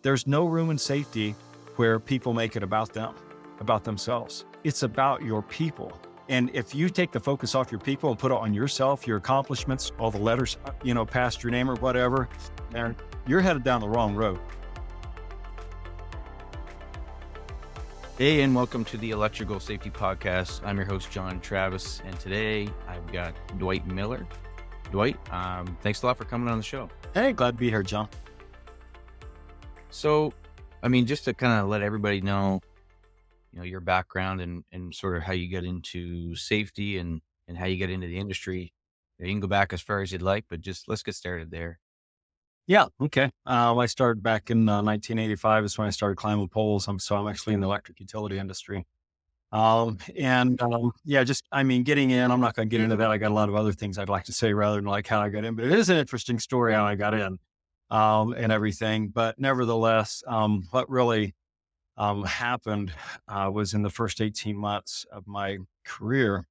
There's no room in safety where people make it about them, about themselves. It's about your people. And if you take the focus off your people and put it on yourself, your accomplishments, all the letters, past your name or whatever, and you're headed down the wrong road. Hey, and welcome to the Electrical Safety Podcast. I'm your host, John Travis, and today I've got Dwight Miller. Dwight, thanks a lot for coming on the show. Hey, glad to be here, John. So, just to kind of let everybody know, your background and sort of how you get into safety and how you get into the industry. You can go back as far as you'd like, but just let's get started there. Yeah. Okay. I started back in 1985 is when I started climbing poles. I'm actually in the electric utility industry. Getting in, I'm not going to get into that. I got a lot of other things I'd like to say rather than like how I got in, but it is an interesting story how I got in, and everything. But nevertheless, what really happened was in the first 18 months of my career,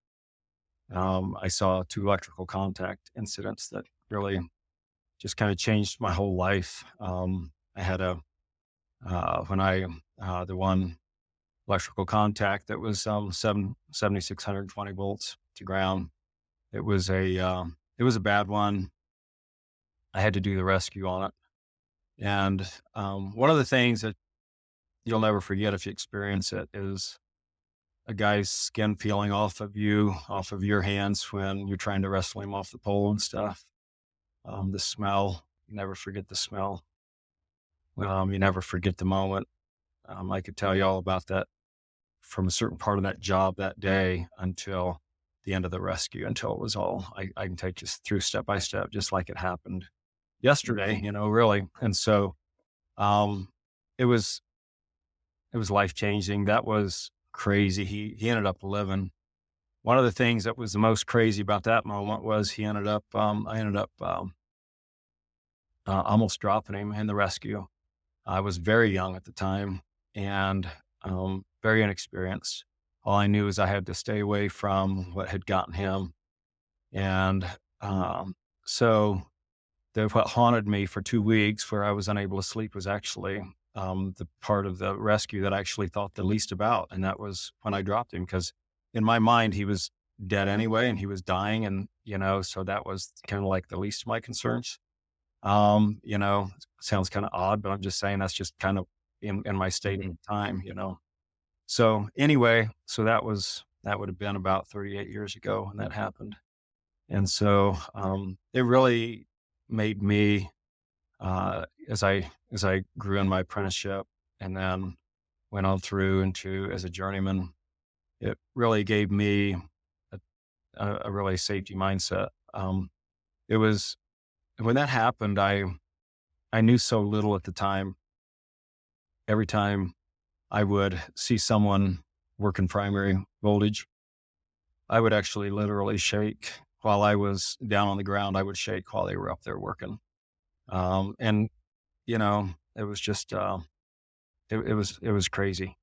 I saw 2 electrical contact incidents that really just kind of changed my whole life. I had the one electrical contact that was 7,620 volts to ground. It was a bad one. I had to do the rescue on it. And one of the things that you'll never forget if you experience it is a guy's skin peeling off of your hands when you're trying to wrestle him off the pole and stuff. The smell, you never forget the smell. You never forget the moment. I could tell you all about that from a certain part of that job that day until the end of the rescue, until it was all, I can take you through step by step, just like it happened yesterday, really. And so, it was life-changing. That was crazy. He ended up living. One of the things that was the most crazy about that moment was I ended up almost dropping him in the rescue. I was very young at the time and very inexperienced. All I knew is I had to stay away from what had gotten him. And what haunted me for 2 weeks where I was unable to sleep was actually the part of the rescue that I actually thought the least about. And that was when I dropped him, because in my mind, he was dead anyway, and he was dying. And, so that was kind of like the least of my concerns. Sounds kind of odd, but I'm just saying that's just kind of in my state of time, So anyway, that would have been about 38 years ago when that happened. And so, it really made me, as I grew in my apprenticeship and then went on through into as a journeyman, it really gave me a really safety mindset. It was when that happened, I knew so little at the time. Every time I would see someone working primary voltage, I would actually literally shake while I was down on the ground. I would shake while they were up there working. It was just, it was crazy.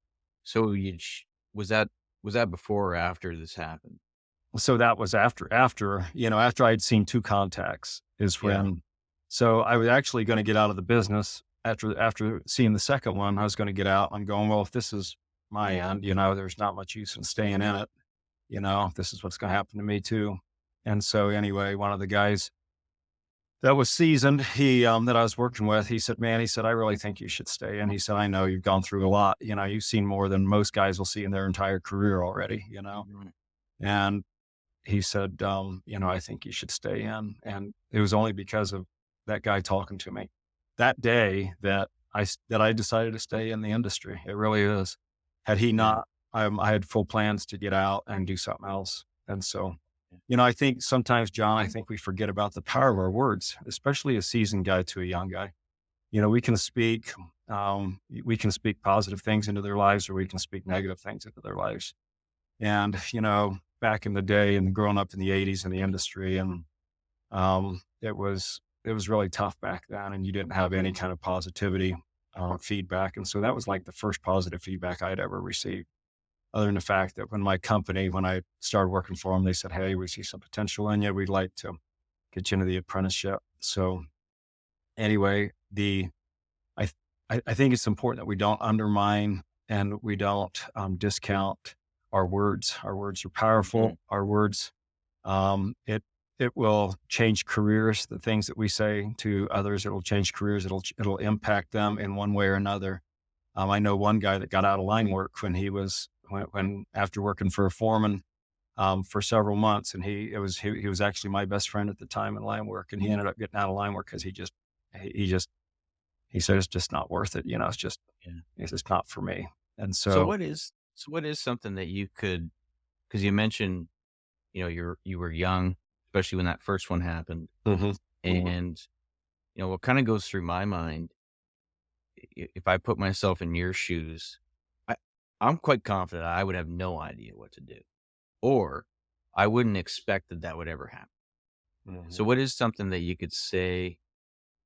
So was that before or after this happened? So that was after I'd seen 2 contacts is when, so I was actually going to get out of the business after seeing the second one. I was going to get out. I'm going, well, if this is my end, there's not much use in staying in it. This is what's going to happen to me too. And so anyway, one of the guys that was seasoned, that I was working with, he said, I really think you should stay. And he said, I know you've gone through a lot, you've seen more than most guys will see in their entire career already, Right. and he said, I think you should stay in. And it was only because of that guy talking to me that day that I decided to stay in the industry. It really is. Had he not, I had full plans to get out and do something else. And so, I think sometimes, John, I think we forget about the power of our words, especially a seasoned guy to a young guy. We can speak positive things into their lives, or we can speak negative things into their lives. And, back in the day and growing up in the 80s in the industry, and it was really tough back then, and you didn't have any kind of positivity feedback. And so that was like the first positive feedback I'd ever received, other than the fact that when I started working for them, they said, hey, we see some potential in you. We'd like to get you into the apprenticeship. So anyway, I think it's important that we don't undermine and we don't discount our words. Our words are Mhm. powerful. Our words, it will change careers. The things that we say to others, it will change careers. It'll impact them in one way or another. I know one guy that got out of line work when after working for a foreman for several months, and he was actually my best friend at the time in line work, and he ended up getting out of line work because he just he said it's just not worth it. Yeah. It's just not for me. And So so, what is something that you could, because you mentioned, you were young, especially when that first one happened, mhm, and, what kinda goes through my mind, if I put myself in your shoes, I I'm quite confident I would have no idea what to do, or I wouldn't expect that that would ever happen. So mhm, what is something that you could say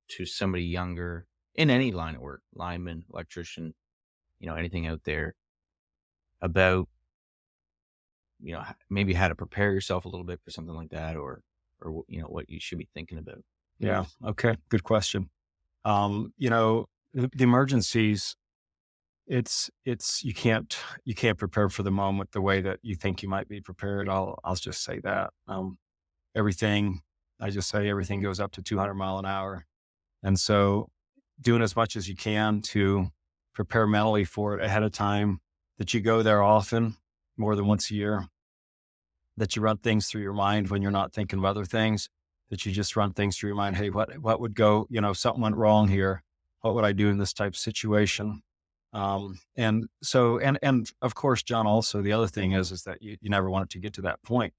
to somebody younger in any line of work, lineman, electrician, anything out there about, maybe how to prepare yourself a little bit for something like that, or what you should be thinking about? yeah, okay, good question. The emergencies, it's you can't prepare for the moment the way that you think you might be prepared. I'll just say that. Everything I just say everything goes up to 200 mile an hour, and so doing as much as you can to prepare mentally for it ahead of time. That you go there often, more than once a year. That you run things through your mind when you're not thinking of other things, that you just run things through your mind. Hey, what would go, something went wrong here. What would I do in this type of situation? And of course, John, also the other thing is that you never want it to get to that point.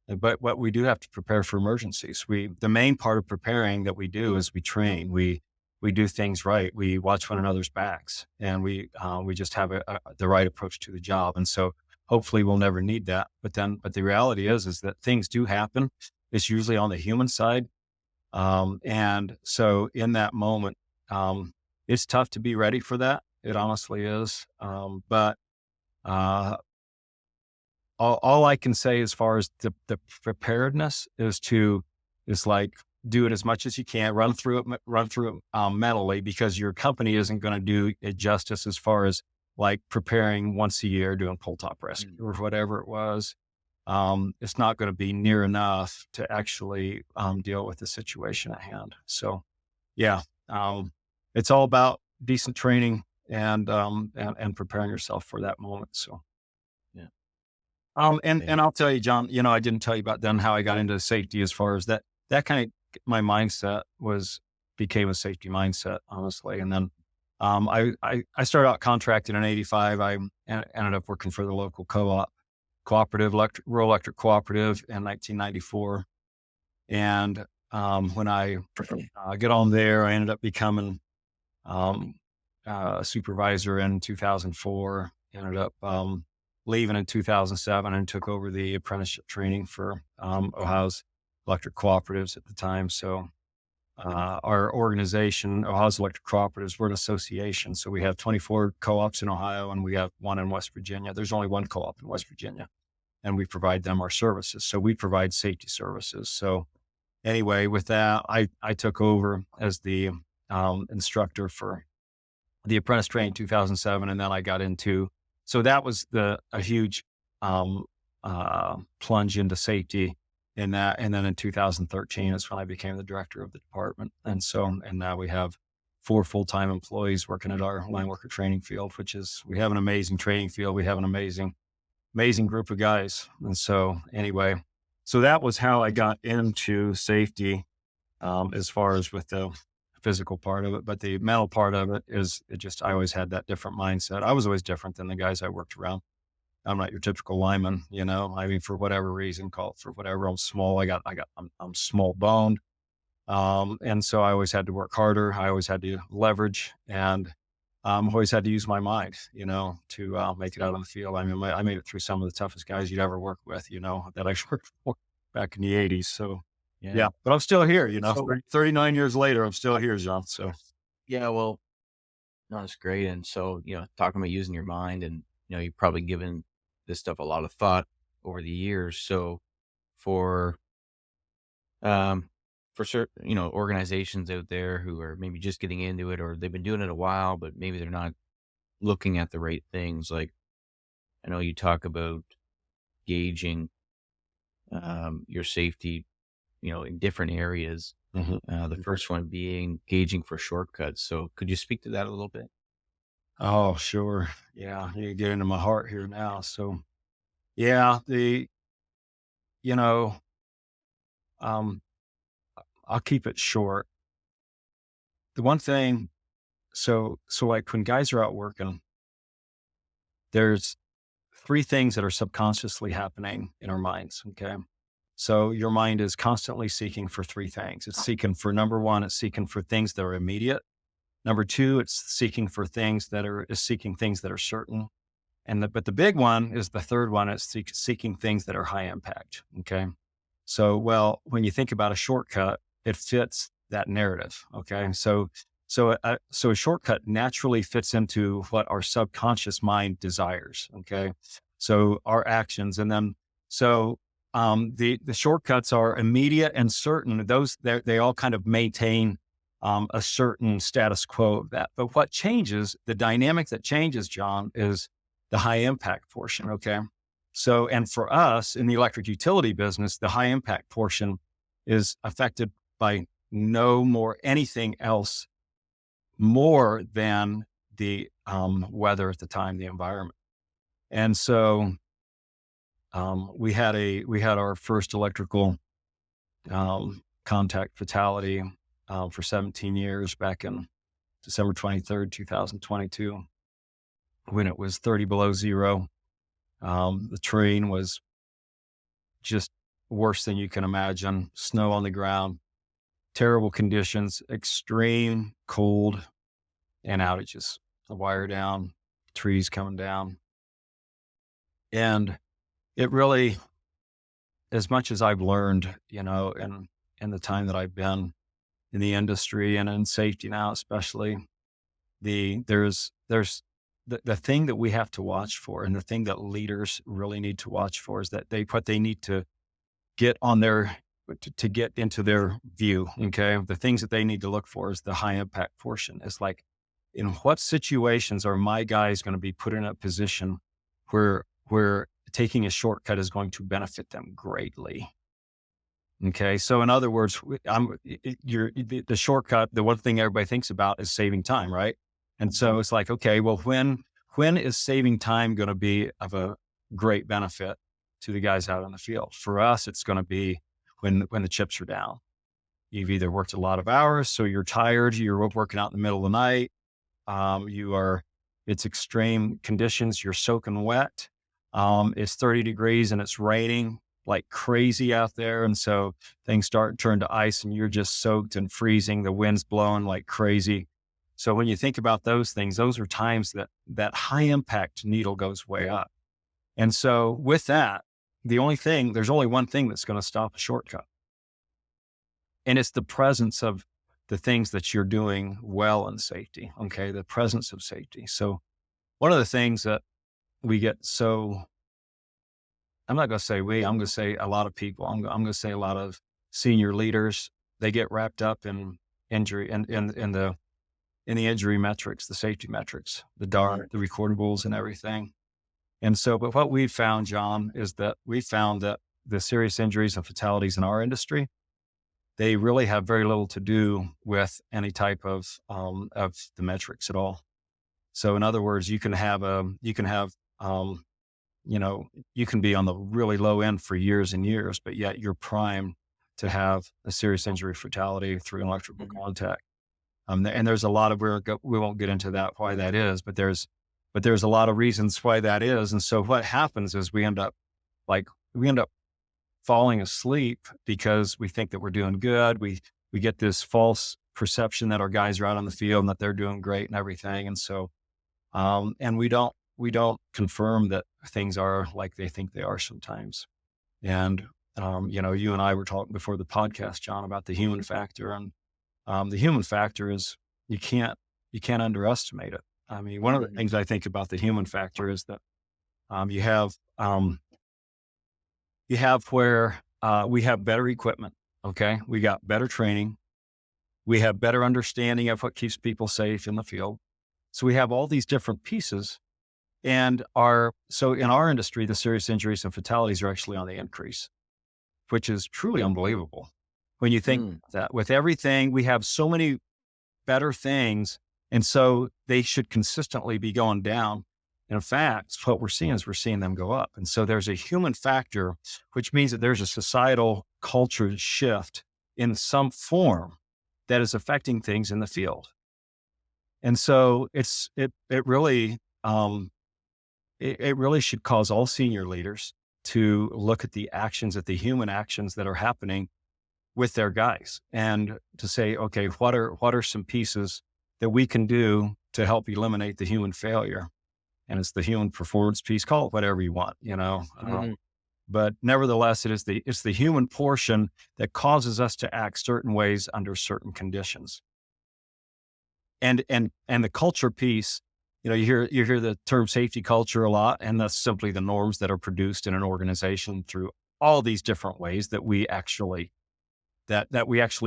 But what we do have to prepare for emergencies. The main part of preparing that we do is we train. We do things right. We watch one another's backs, and we just have the right approach to the job. And so, hopefully, we'll never need that. But the reality is that things do happen. It's usually on the human side, and so in that moment, it's tough to be ready for that. It honestly is. But uh, all I can say as far as the preparedness is like do it as much as you can, run through it mentally, because your company isn't going to do it justice as far as like preparing once a year, doing pull top Mm. rescue or whatever it was. It's not going to be near enough to actually deal with the situation at hand. So yeah, um, it's all about decent training and preparing yourself for that moment. So. Yeah. And Yeah. I'll tell you, John, I didn't tell you about then how I got into safety as far as that kind of my mindset became a safety mindset, honestly. And then I started out contracting in '85. Ended up working for the local cooperative, rural electric cooperative in 1994. And when I get on there, I ended up becoming um, supervisor in 2004. Ended up leaving in 2007 and took over the apprenticeship training for Ohio's electric cooperatives at the time. So our organization, Ohio's Electric Cooperatives, we're an association. So we have 24 co-ops in Ohio and we have one in West Virginia. There's only one co-op in West Virginia, and we provide them our services. So we provide safety services. So anyway, with that, I took over as the instructor for the apprentice trained in 2007, and then I got into so that was a huge um, plunge into safety in that, and then in 2013 is when I became the director of the department, and now we have 4 full-time employees working at our line worker training field, which is we have an amazing training field, we have an amazing group of guys, and so anyway, so that was how I got into safety as far as with the physical part of it. But the mental part of it is I always had that different mindset. I was always different than the guys I worked around. I'm not your typical lineman, I mean, for whatever reason, call it for whatever. I'm small. I'm small boned. And so I always had to work harder. I always had to leverage and always had to use my mind, to make it out on the field. I mean, I made it through some of the toughest guys you'd ever work with, that I worked for back in the '80s. So, Yeah. yeah, but I'm still here, So 39 years later, I'm still here, John. So, yeah, well, no, that's great. And so, talking about using your mind, and, you've probably given this stuff a lot of thought over the years. So for, um, for certain, organizations out there who are maybe just getting into it or they've been doing it a while, but maybe they're not looking at the right things. Like I know you talk about gauging your safety, in different areas. Mhm. The first one being gauging for shortcuts. So could you speak to that a little bit? Oh, sure. Yeah, you get into my heart here now. So, yeah, you know, um, I'll keep it short. The one thing, so like when guys are out working, there's three things that are subconsciously happening in our minds. Okay. So your mind is constantly seeking for three things. It's seeking for number one, it's seeking for things that are immediate. Number two, it's seeking for things that are is seeking things that are certain. But the big one is the third one. It's seeking things that are high impact. Okay. So, well, when you think about a shortcut, it fits that narrative. Okay. So a shortcut naturally fits into what our subconscious mind desires. Okay. So our actions and then, so, the shortcuts are immediate and certain. They all kind of maintain, a certain status quo of that. But what changes, the dynamic that changes, John, is the high impact portion. Okay. So, and for us in the electric utility business, the high impact portion is affected by no more anything else more than the weather at the time, the environment. And so we had our first electrical contact fatality for 17 years back in December 23rd, 2022, when it was 30 below zero. The terrain was just worse than you can imagine. Snow on the ground, terrible conditions, extreme cold, and outages. The wire down, trees coming down. And it really, as much as I've learned, in the time that I've been in the industry and in safety now, especially, there's the thing that we have to watch for, and the thing that leaders really need to watch for is that they need to get on their to get into their view. Okay. The things that they need to look for is the high impact portion. It's like, in what situations are my guys going to be put in a position where taking a shortcut is going to benefit them greatly? Okay. So in other words, the shortcut, the one thing everybody thinks about is saving time, right? And so it's like, okay, well, when is saving time going to be of a great benefit to the guys out on the field? For us, it's going to be when the chips are down. You've either worked a lot of hours, so you're tired, you're working out in the middle of the night, you are, it's extreme conditions. You're soaking wet. It's 30 degrees and it's raining like crazy out there. And so things start to turn to ice and you're just soaked and freezing. The wind's blowing like crazy. So when you think about those things, those are times that high impact needle goes way up. And so with that, there's only one thing that's going to stop a shortcut. And it's the presence of the things that you're doing well in safety. Okay. The presence of safety. So one of the things that we get so, I'm not going to say we, I'm going to say a lot of people, I'm going to say a lot of senior leaders, they get wrapped up in injury and in the injury metrics, the safety metrics, the DART, the recordables and everything. And so, but what we've found, John, is that we found that the serious injuries and fatalities in our industry, they really have very little to do with any type of the metrics at all. So in other words, um, you can be on the really low end for years and years, but yet you're primed to have a serious injury fatality through an electrical contact. And there's a lot of, we won't get into that, why that is, but there's a lot of reasons why that is. And so what happens is we end up falling asleep because we think that we're doing good. We get this false perception that our guys are out on the field and that they're doing great and everything. And so, and we don't confirm that things are like they think they are sometimes. And, you and I were talking before the podcast, John, about the human factor. And the human factor is you can't, you can't underestimate it. I mean, one of the things I think about the human factor is that you have, where we have better equipment. Okay. We got better training. We have better understanding of what keeps people safe in the field. So we have all these different pieces. And so in our industry, the serious injuries and fatalities are actually on the increase, which is truly unbelievable. When you think Mm, that with everything, we have so many better things. And so they should consistently be going down. In fact, what we're seeing is we're seeing them go up. And so there's a human factor, which means that there's a societal culture shift in some form that is affecting things in the field. And so it really it really should cause all senior leaders to look at the human actions that are happening with their guys and to say, okay, what are some pieces that we can do to help eliminate the human failure? And it's the human performance piece. Call it whatever you want, mhm, but nevertheless, it's the human portion that causes us to act certain ways under certain conditions. And the culture piece, you hear the term safety culture a lot, and that's simply the norms that are produced in an organization through all these different ways that we actually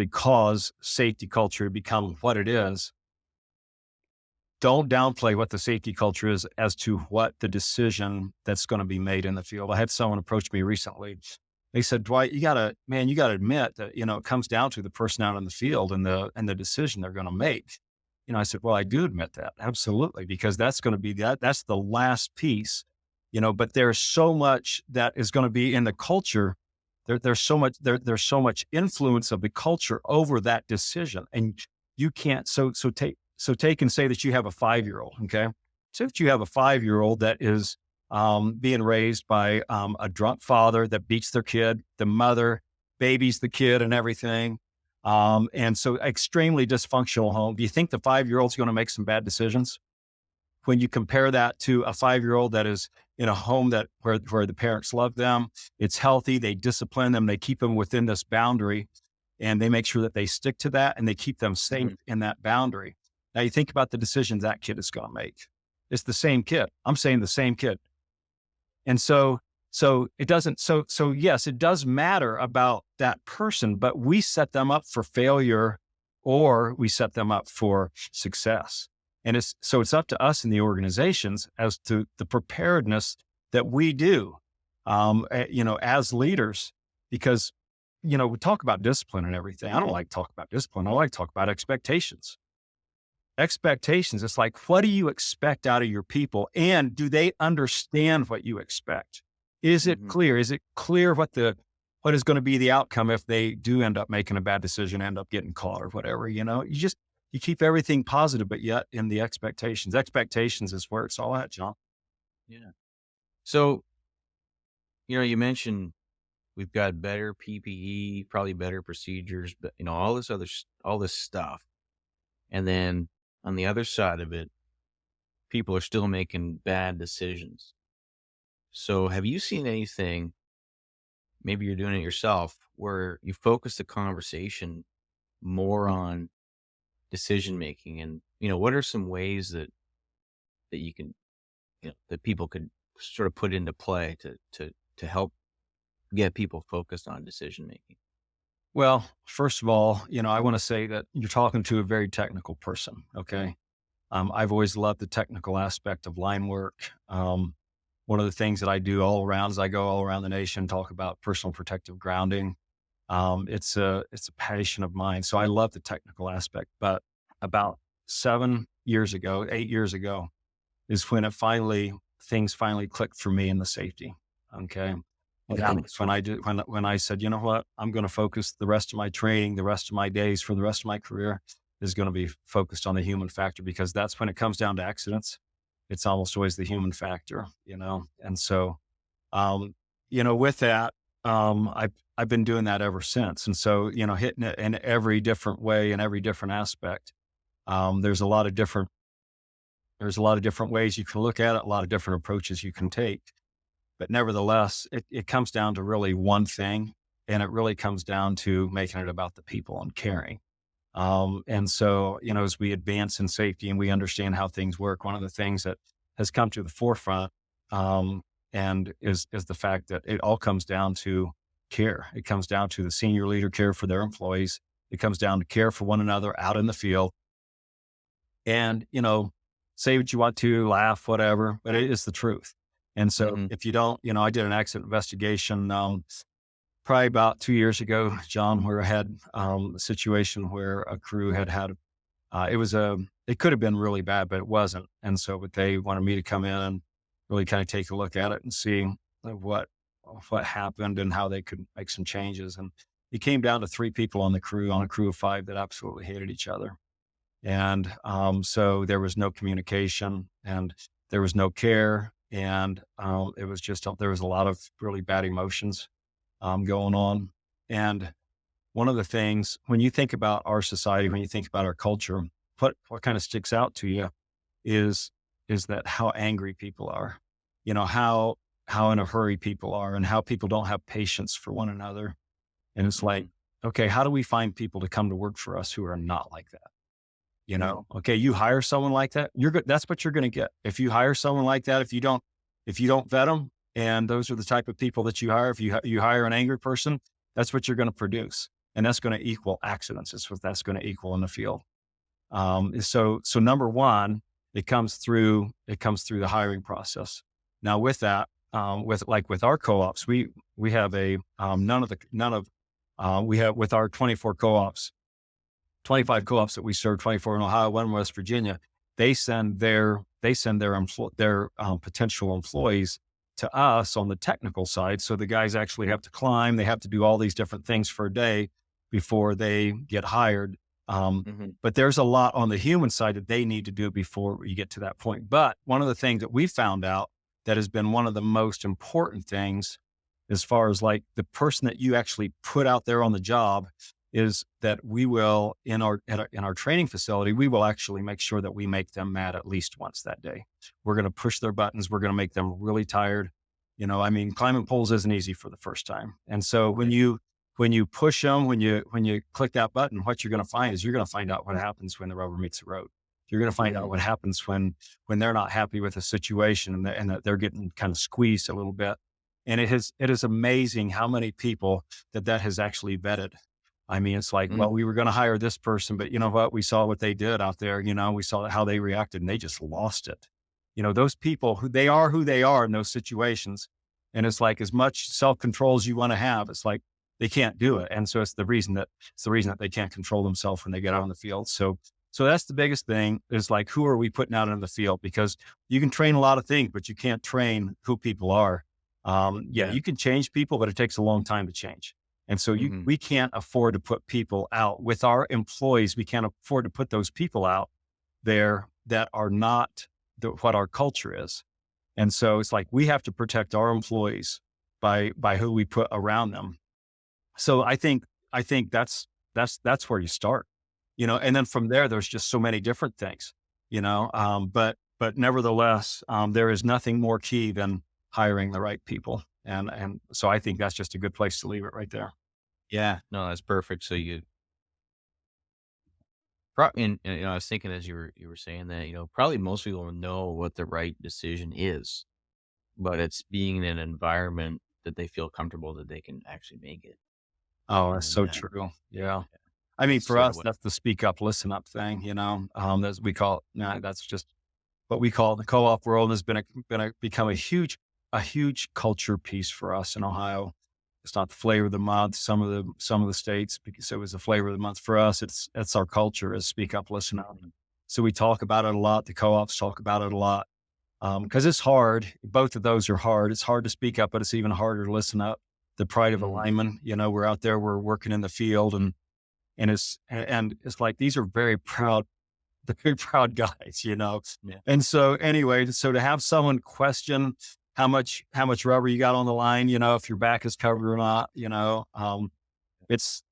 cause safety culture to become what it is. Don't downplay what the safety culture is as to what the decision that's going to be made in the field. I had someone approach me recently. They said, Dwight, you gotta admit that, it comes down to the person out in the field and the decision they're going to make. I said, well, I do admit that. Absolutely. Because that's going to be that's the last piece, but there's so much that is going to be in the culture. There's so much influence of the culture over that decision. And you can't, so take and say that you have a 5-year-old. Okay. So if you have a 5-year-old that is being raised by a drunk father that beats their kid, the mother babies the kid and everything. And so extremely dysfunctional home. Do you think the 5-year-old's going to make some bad decisions? When you compare that to a 5-year-old that is in a home where the parents love them, it's healthy, they discipline them, they keep them within this boundary, and they make sure that they stick to that and they keep them safe mhm, in that boundary. Now you think about the decisions that kid is going to make. It's the same kid. I'm saying the same kid. And so it doesn't, so yes, it does matter about that person, but we set them up for failure or we set them up for success. And it's up to us in the organizations as to the preparedness that we do, as leaders, because, we talk about discipline and everything. I don't like talk about discipline. I like talk about expectations. Expectations. It's like, what do you expect out of your people? And do they understand what you expect? Is it mhm. clear? Is it clear what is going to be the outcome if they do end up making a bad decision, end up getting caught or whatever? You keep everything positive, but yet in the expectations is where it's all at, John. Yeah. So, you mentioned we've got better PPE, probably better procedures, but all this all this stuff. And then on the other side of it, people are still making bad decisions. So have you seen anything, maybe you're doing it yourself, where you focus the conversation more on decision making? And, what are some ways that you can, that people could sort of put into play to help get people focused on decision making? Well, first of all, I want to say that you're talking to a very technical person. Okay. I've always loved the technical aspect of line work. One of the things that I do all around is I go all around the nation, talk about personal protective grounding. It's a passion of mine. So I love the technical aspect. But about 7 years ago, 8 years ago, is when things finally clicked for me in the safety. Okay. And that was when I said, you know what, I'm going to focus the rest of my training, the rest of my days for the rest of my career is going to be focused on the human factor because that's when it comes down to accidents. It's almost always the human factor. And so, with that, I've been doing that ever since. And so, hitting it in every different way, in every different aspect. There's a lot of different ways you can look at it, a lot of different approaches you can take. But nevertheless, it comes down to really one thing, and it really comes down to making it about the people and caring. And so, as we advance in safety and we understand how things work, one of the things that has come to the forefront, and is the fact that it all comes down to care. It comes down to the senior leader care for their employees. It comes down to care for one another out in the field. And, say what you want to, laugh, whatever, but it is the truth. And so Mhm. if you don't, I did an accident investigation probably about 2 years ago, John, where I had a situation where a crew had it could have been really bad, but it wasn't. And so, but they wanted me to come in and really kind of take a look at it and see what happened and how they could make some changes. And it came down to three people on a crew of five that absolutely hated each other. And so there was no communication and there was no care. And it was just, there was a lot of really bad emotions going on. And one of the things, when you think about our society, when you think about our culture, what kind of sticks out to you is that how angry people are, how in a hurry people are and how people don't have patience for one another. And it's like, Mhm. okay, how do we find people to come to work for us who are not like that? Mhm. Okay, you hire someone like that, you're good. That's what you're going to get. If you hire someone like that, if you don't vet them, and those are the type of people that you hire. If you hire an angry person, that's what you're going to produce, and that's going to equal accidents. It's what that's going to equal in the field. So number one, it comes through the hiring process. Now with that, with our co-ops, we have a none of we have with our 24 co-ops 25 co-ops that we serve, 24 in Ohio, one in West Virginia. They send their potential employees to us on the technical side. So the guys actually have to climb. They have to do all these different things for a day before they get hired. Mhm. But there's a lot on the human side that they need to do before you get to that point. But one of the things that we found out that has been one of the most important things as far as like the person that you actually put out there on the job is that we will in our training facility, we will actually make sure that we make them mad at least once that day. We're going to push their buttons. We're going to make them really tired. I mean, climbing poles isn't easy for the first time. And so when you push them, when you click that button, what you're going to find is you're going to find out what happens when the rubber meets the road. You're going to find out Mhm. what happens when they're not happy with a situation and that they're getting kind of squeezed a little bit. And it is amazing how many people that has actually vetted. I mean, it's like, Mhm. well, we were going to hire this person, but you know what? We saw what they did out there. We saw how they reacted and they just lost it. Those people who they are in those situations. And it's like, as much self control as you want to have, it's like they can't do it. And so it's the reason that they can't control themselves when they get out on the field. So that's the biggest thing is like, who are we putting out in the field? Because you can train a lot of things, but you can't train who people are. Yeah, Yeah. you can change people, but it takes a long time to change. And so Mhm. we can't afford to put people out with our employees. We can't afford to put those people out there that are not what our culture is. And so it's like we have to protect our employees by who we put around them. So I think that's where you start, and then from there, there's just so many different things, but nevertheless, there is nothing more key than hiring the right people. And so I think that's just a good place to leave it right there. Yeah. No, that's perfect. So you and, I was thinking as you were saying that, probably most people know what the right decision is, but it's being in an environment that they feel comfortable that they can actually make it. Oh, that's And so true. Yeah. I mean, that's for sort of us, what. that's the speak up, listen up thing, as we call it. Nah, that's just what we call it. The co-op world has become a huge culture piece for us in Ohio. It's not the flavor of the month. Some of the states, because it was the flavor of the month for us. It's our culture is speak up, listen up. Mhm. So we talk about it a lot. The co-ops talk about it a lot. Because it's hard. Both of those are hard. It's hard to speak up, but it's even harder to listen up. The pride of a Mhm. lineman, we're out there, we're working in the field, and it's like these are very proud, the very proud guys. Yeah. And so anyway, so to have someone question how much rubber you got on the line, if your back is covered or not,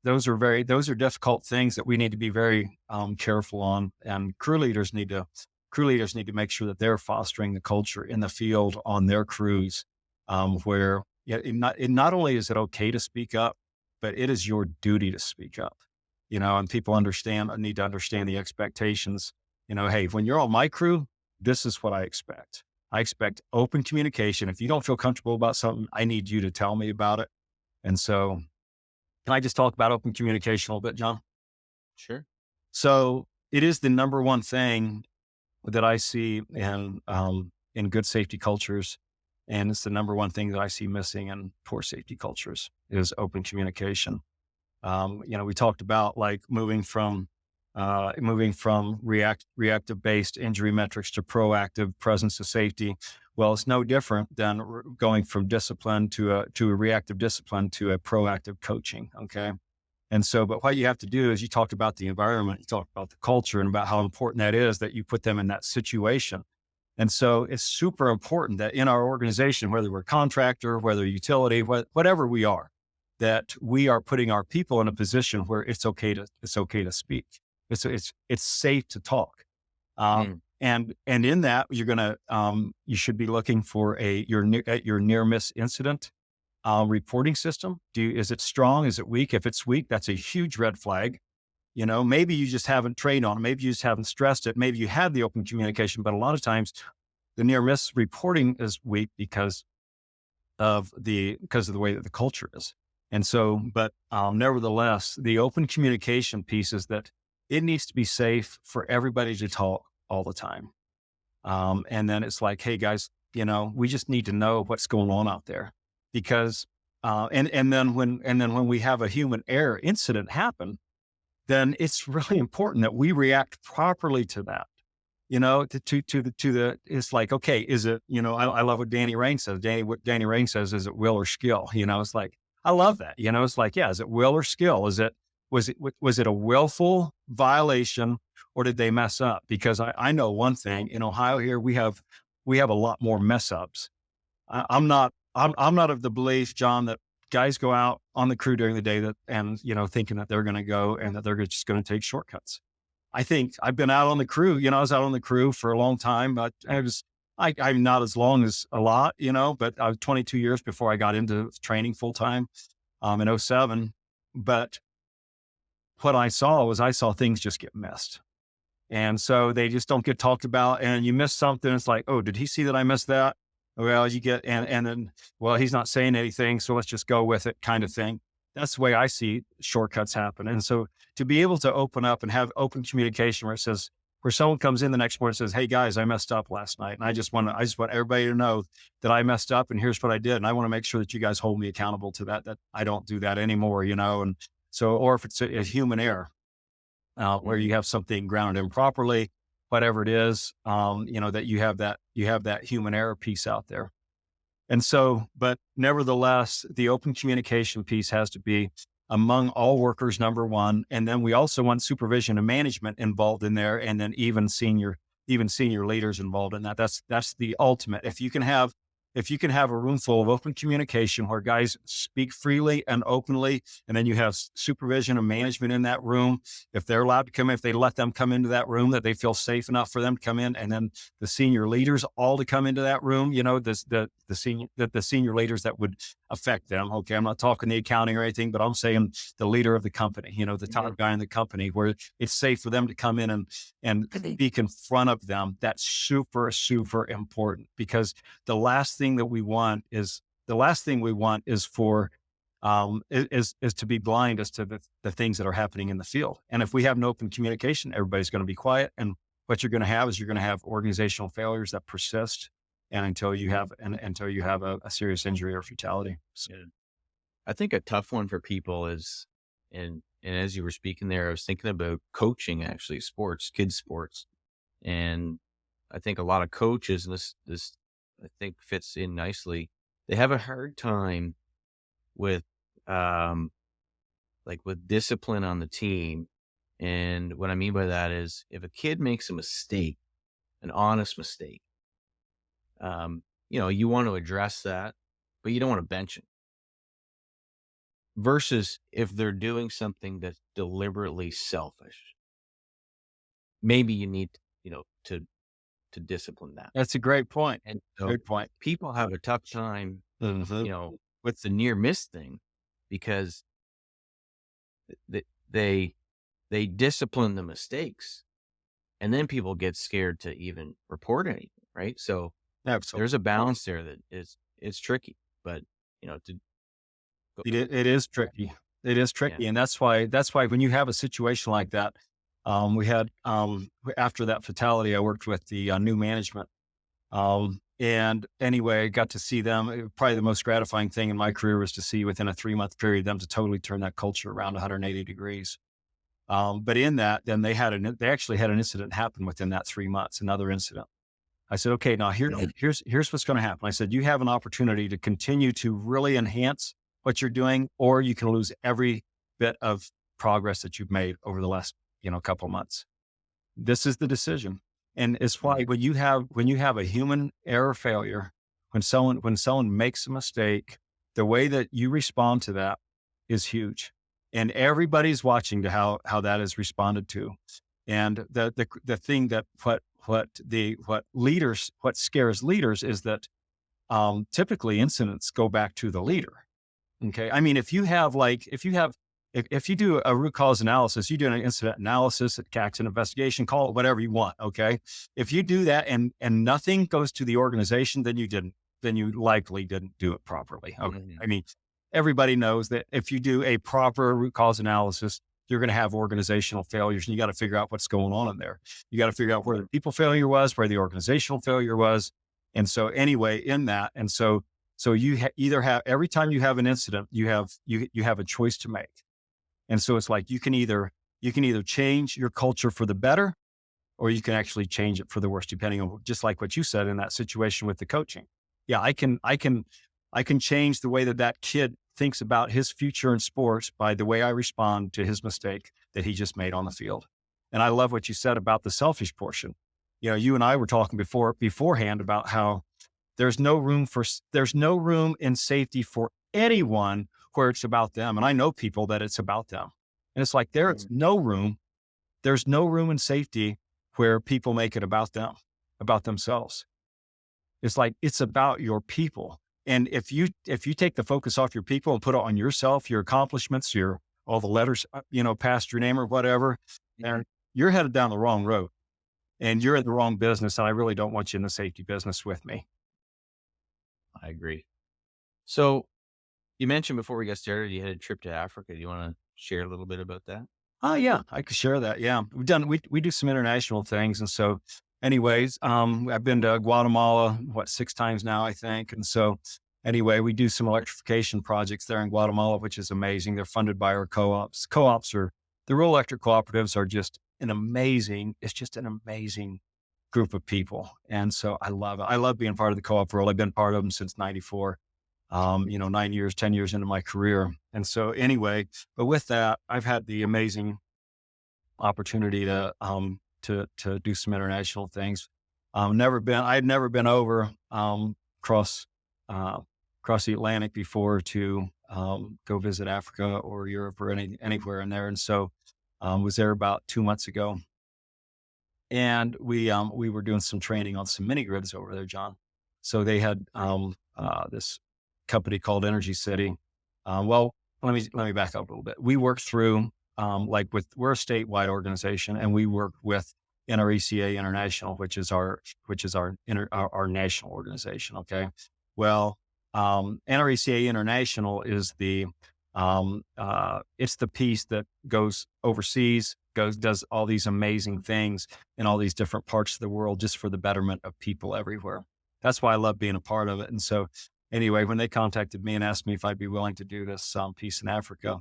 those are difficult things that we need to be very careful on, and crew leaders need to make sure that they're fostering the culture in the field on their crews, where yeah, it not only is it okay to speak up, but it is your duty to speak up. And people need to understand the expectations. Hey, when you're on my crew, this is what I expect. I expect open communication. If you don't feel comfortable about something, I need you to tell me about it And so, can I just talk about open communication a little bit, John? Sure. So, it is the number one thing that I see in good safety cultures, and it's the number one thing that I see missing in poor safety cultures is open communication. We talked about like moving from reactive based injury metrics to proactive presence to safety. Well, it's no different than going from discipline to a reactive discipline to a proactive coaching. Okay. And so, but what you have to do is you talked about the environment, you talked about the culture and about how important that is that you put them in that situation. And so it's super important that in our organization, whether we're a contractor, whether utility, whatever we are, that we are putting our people in a position where it's okay to speak. It's safe to talk. Mm. And in that you should be looking for your near miss incident reporting system. Is it strong? Is it weak? If it's weak, that's a huge red flag. Maybe you just haven't trained on it. Maybe you just haven't stressed it. Maybe you had the open communication, but a lot of times the near miss reporting is weak because of the way that the culture is. And so, but nevertheless, the open communication piece is that it needs to be safe for everybody to talk all the time. And then it's like, hey guys, we just need to know what's going on out there because, and then when we have a human error incident happen, then it's really important that we react properly to that. It's like, okay, is it, I love what Danny Rain says. What Danny Rain says, is it will or skill? It's like, I love that. It's like, yeah, is it will or skill? Was it a willful violation or did they mess up? Because I know one thing in Ohio here, we have a lot more mess ups. I'm not of the belief, John, that guys go out on the crew during the day thinking that they're going to go and that they're just going to take shortcuts. I think I've been out on the crew, I was out on the crew for a long time, but I'm not as long as a lot, but I was 22 years before I got into training full time, in '07. But what I saw things just get missed. And so they just don't get talked about and you miss something. It's like, oh, did he see that I missed that? Well, you get, and then, well, he's not saying anything. So let's just go with it kind of thing. That's the way I see shortcuts happen. And so to be able to open up and have open communication where someone comes in the next morning and says, hey guys, I messed up last night. And I just want everybody to know that I messed up and here's what I did. And I want to make sure that you guys hold me accountable to that I don't do that anymore, and so, or if it's a human error, where Mm. you have something grounded improperly, whatever it is, that you have that human error piece out there. And so, but nevertheless, the open communication piece has to be among all workers, number one. And then we also want supervision and management involved in there. And then even senior leaders involved in that. That's the ultimate. If you can have a room full of open communication where guys speak freely and openly, and then you have supervision and management in that room, if they're allowed to come in, if they let them come into that room, that they feel safe enough for them to come in, and then the senior leaders all to come into that room, the senior leaders that would affect them. Okay. I'm not talking the accounting or anything, but I'm saying the leader of the company, the Yeah. top guy in the company where it's safe for them to come in and speak in front of them. That's super, super important because the last thing we want is for is to be blind as to the things that are happening in the field. And if we have an open communication, everybody's going to be quiet. And what you're going to have organizational failures that persist and until you have a serious injury or fatality. So, Yeah. I think a tough one for people is, and as you were speaking there, I was thinking about coaching, actually, sports, kids sports. And I think a lot of coaches, and this I think fits in nicely, they have a hard time with, um, like with discipline on the team. And what I mean by that is if a kid makes a mistake, an honest mistake, you want to address that, but you don't want to bench them. Versus if they're doing something that's deliberately selfish, maybe you need, to discipline that. that's a great point. And so Great point. people have a tough time, Mhm. with the near miss thing because th- they they discipline the mistakes, and then people get scared to even report anything, right? So Absolutely. there's a balance there that is it's tricky, but to Go It is tricky. It is Yeah. tricky, and that's why when you have a situation like that, we had after that fatality, I worked with the new management. And anyway, I got to see them. Probably the most gratifying thing in my career was to see within a 3-month period them to totally turn that culture around 180 degrees. But in that, then they actually had an incident happen within that 3 months, another incident. I said, okay, now here's what's going to happen. I said, you have an opportunity to continue to really enhance what you're doing, or you can lose every bit of progress that you've made over the last, couple of months. This is the decision. And it's why Mhm. when you have a human error failure, when someone makes a mistake, the way that you respond to that is huge. And everybody's watching to how that is responded to. And the thing that what scares leaders is that typically incidents go back to the leader. Okay. I mean, if you do a root cause analysis, you do an incident analysis, a tax an investigation, call it whatever you want. Okay. If you do that and nothing goes to the organization, then you likely didn't do it properly. Okay. Mhm. I mean, everybody knows that if you do a proper root cause analysis, you're going to have organizational failures and you got to figure out what's going on in there. You got to figure out where the people failure was, where the organizational failure was. And so anyway, in that, and so either have every time you have an incident, you have a choice to make. And so it's like you can either change your culture for the better, or you can actually change it for the worse, depending on just like what you said in that situation with the coaching. Yeah, I can change the way that kid thinks about his future in sports by the way I respond to his mistake that he just made on the field. And I love what you said about the selfish portion. You and I were talking beforehand about how there's no room in safety for anyone where it's about them. And I know people that it's about them. And it's like Mhm. there's no room in safety where people make it about them, about themselves. It's like it's about your people. And if you take the focus off your people and put it on yourself, your accomplishments, your all the letters, past your name or whatever, Mhm. and you're headed down the wrong road and you're in the wrong business. And I really don't want you in the safety business with me. I agree. So you mentioned before we got started, you had a trip to Africa. Do you want to share a little bit about that? Oh yeah, I could share that. Yeah, we do some international things, and so, anyways, I've been to Guatemala 6 times now, I think, and so anyway, we do some electrification projects there in Guatemala, which is amazing. They're funded by our co-ops. The rural electric cooperatives are just an amazing. It's just an amazing group of people, and so I love it. I love being part of the co-op world. I've been part of them since '94. 9 years, 10 years into my career. And so anyway, but with that, I've had the amazing opportunity to do some international things. I had never been over, across, uh, across the Atlantic before to, go visit Africa or Europe or anywhere in there. And so, was there about 2 months ago and we were doing some training on some mini grids over there, John. So they had this company called Energy City. Well, let me back up a little bit. We work through we're a statewide organization, and we work with NRECA International, which is our national organization. Okay, well, NRECA International is it's the piece that goes overseas, does all these amazing things in all these different parts of the world just for the betterment of people everywhere. That's why I love being a part of it. And so, anyway, when they contacted me and asked me if I'd be willing to do this piece in Africa,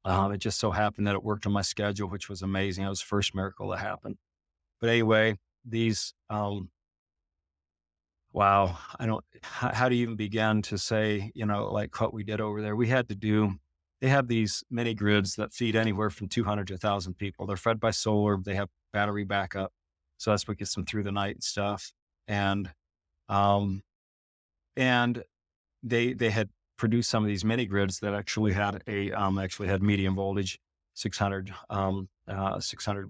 it just so happened that it worked on my schedule, which was amazing. It was the first miracle that happened. But anyway, these wow, I don't how do you even begin to say, like what we did over there? They have these mini grids that feed anywhere from 200 to 1,000 people. They're fed by solar, they have battery backup. So that's what gets them through the night and stuff. And, um, and they had produced some of these mini grids that actually had medium voltage, 600,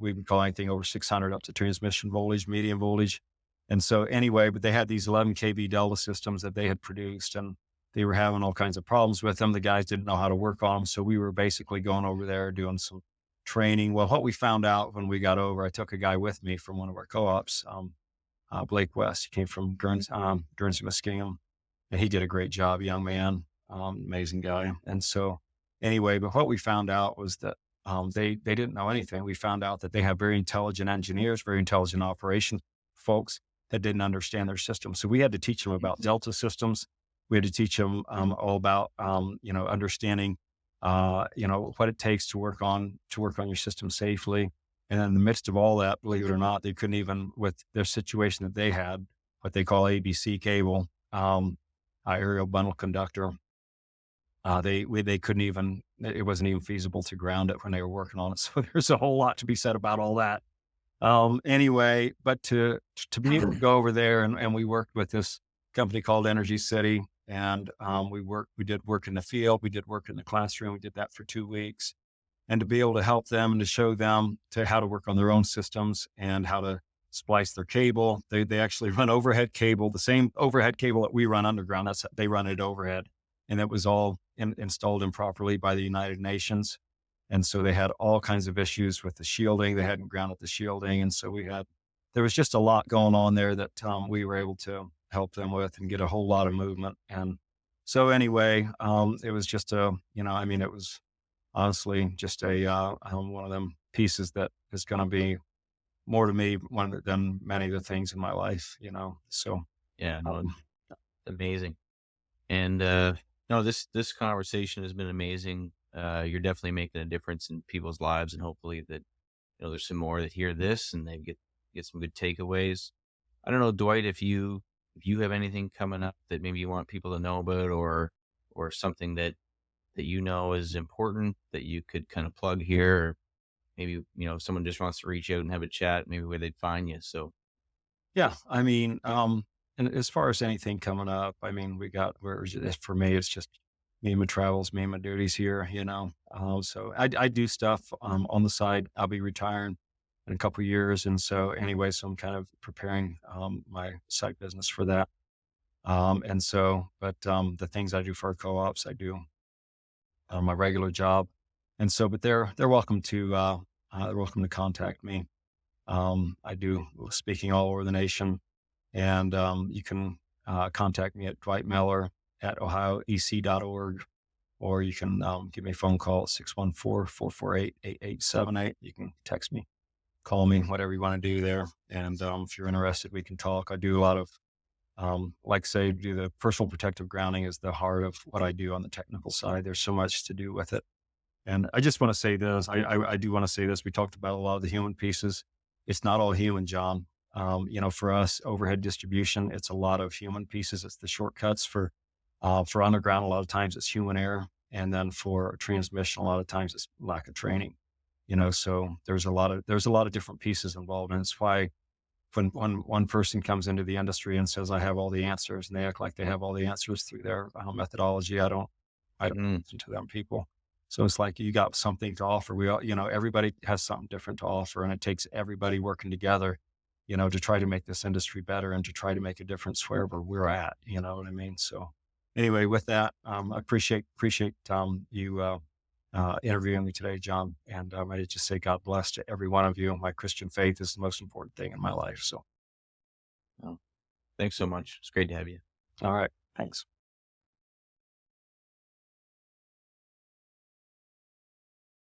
we would call anything over 600 up to transmission voltage, medium voltage. And so anyway, but they had these 11 kV Delta systems that they had produced, and they were having all kinds of problems with them. The guys didn't know how to work on them. So we were basically going over there doing some training. Well, what we found out when we got over, I took a guy with me from one of our co-ops, Blake West. He came from Guernsey, Muskingum, and he did a great job, young man. amazing guy. And so, anyway, but what we found out was that they didn't know anything. We found out that they have very intelligent engineers, very intelligent operations folks that didn't understand their system. So we had to teach them about Delta systems. We had to teach them all about understanding what it takes to work on your system safely. And in the midst of all that, believe it or not, they couldn't even, with their situation that they had, what they call ABC cable, aerial bundle conductor. They couldn't even. It wasn't even feasible to ground it when they were working on it. So there's a whole lot to be said about all that. Anyway, but to be able to go over there, and we worked with this company called Energy City, and we did work in the field, we did work in the classroom, we did that for 2 weeks, and to be able to help them and to show them to how to work on their own systems and how to splice their cable. They actually run overhead cable, the same overhead cable that we run underground. They run it overhead, and it was all installed improperly by the United Nations. And so they had all kinds of issues with the shielding. They hadn't grounded the shielding. And so there was just a lot going on there that we were able to help them with and get a whole lot of movement. And so anyway, it was just it was honestly just one of them pieces that is going to be more to me than many of the things in my life. So, Yeah, no, um, amazing. And no, this conversation has been amazing. You're definitely making a difference in people's lives, and hopefully that there's some more that hear this and they get some good takeaways. I don't know, Dwight, if you have anything coming up that maybe you want people to know about, or something that is important that you could kind of plug here, or maybe if someone just wants to reach out and have a chat, maybe where they'd find you. So yeah, and as far as anything coming up, I mean, for me, it's just me and my travels, me and my duties here. So I do stuff on the side. I'll be retiring in a couple of years. And so anyway, so I'm kind of preparing my side business for that. But the things I do for our co-ops, I do my regular job. And so, but they're welcome to contact me. I do speaking all over the nation, and you can contact me at Dwight Miller at ohioec.org, or you can give me a phone call at 614-448-8878. You can text me, call me, whatever you want to do there. And if you're interested, we can talk. I do a lot of, like say, do the personal protective grounding is the heart of what I do on the technical side. There's so much to do with it. And I just want to say this. I do want to say this. We talked about a lot of the human pieces. It's not all human, John. For us, overhead distribution, it's a lot of human pieces. It's the shortcuts for underground. A lot of times it's human error, and then for transmission, a lot of times it's lack of training. So there's a lot of different pieces involved, and it's why when one person comes into the industry and says, "I have all the answers," and they act like they have all the answers through their methodology, I don't mm, listen to them people. So it's like you got something to offer. We all, everybody has something different to offer, and it takes everybody working together, to try to make this industry better and to try to make a difference wherever we're at. You know what I mean? So anyway, with that, I appreciate you interviewing me today, John. And I just say God bless to every one of you. My Christian faith is the most important thing in my life. So, well, thanks so much. It's great to have you. all right, thanks.